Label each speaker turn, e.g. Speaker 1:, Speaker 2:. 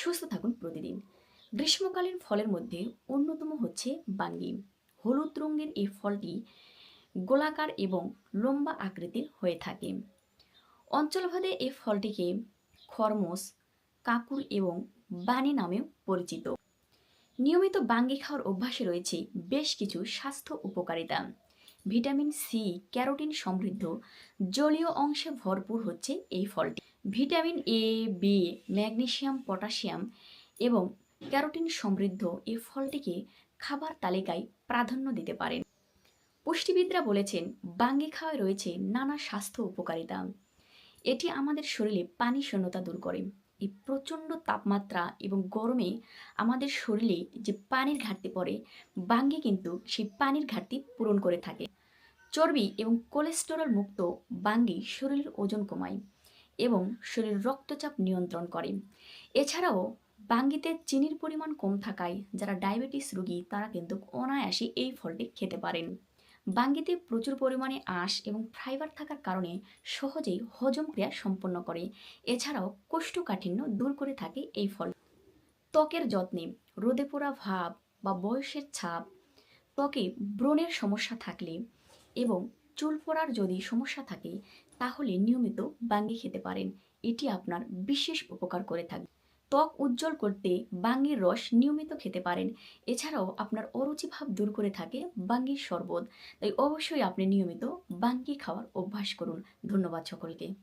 Speaker 1: সুস্থ থাকুন প্রতিদিন। গ্রীষ্মকালীন ফলের মধ্যে অন্যতম হচ্ছে বাঙ্গি। হলুদ রঙের এই ফলটি গোলাকার এবং লম্বা আকৃতির হয়ে থাকে। অঞ্চলভেদে এই ফলটিকে খরমুজ, কাকুল এবং বানি নামেও পরিচিত। নিয়মিত বাঙ্গি খাওয়ার অভ্যাসে রয়েছে বেশ কিছু স্বাস্থ্য উপকারিতা। ভিটামিন সি, ক্যারোটিন সমৃদ্ধ জলীয় অংশে ভরপুর হচ্ছে এই ফলটি। Vitamin A, B, magnesium, potassium এবং ক্যারোটিন সমৃদ্ধ এই ফলটিকে খাবার তালিকায় প্রাধান্য দিতে পারেন। পুষ্টিবিদরা বলেছেন বাঙ্গি খাওয়ায় রয়েছে নানা স্বাস্থ্য উপকারিতা। এটি আমাদের শরীরে পানি শূন্যতা দূর করে। এই প্রচণ্ড তাপমাত্রা এবং গরমে আমাদের শরীরে যে পানির ঘাটতি পড়ে, বাঙ্গি কিন্তু সেই পানির ঘাটতি পূরণ করে থাকে। চর্বি এবং কোলেস্টেরল মুক্ত বাঙ্গি শরীরের ওজন কমায় এবং শরীরের রক্তচাপ নিয়ন্ত্রণ করে। এছাড়াও বাঙ্গিতে চিনির পরিমাণ কম থাকায় যারা ডায়াবেটিস রোগী তারা কিন্তু অনায়াসে এই ফলটি খেতে পারেন। বাঙ্গিতে প্রচুর পরিমাণে আঁশ এবং ফাইবার থাকার কারণে সহজেই হজম ক্রিয়া সম্পন্ন করে। এছাড়াও কোষ্ঠকাঠিন্য দূর করে থাকে এই ফল। ত্বকের যত্নে রোদে পোড়া ভাব বা বয়সের ছাপ, ত্বকে ব্রণের সমস্যা থাকলে এবং চুল পড়ার যদি সমস্যা থাকে তাহলে নিয়মিত বাঙ্গি খেতে পারেন। এটি আপনার বিশেষ উপকার করে থাকবে। ত্বক উজ্জ্বল করতে বাঙ্গির রস নিয়মিত খেতে পারেন। এছাড়াও আপনার অরুচি ভাব দূর করে থাকে বাঙ্গির শরবত। তাই অবশ্যই আপনি নিয়মিত বাঙ্গি খাওয়ার অভ্যাস করুন। ধন্যবাদ সকলকে।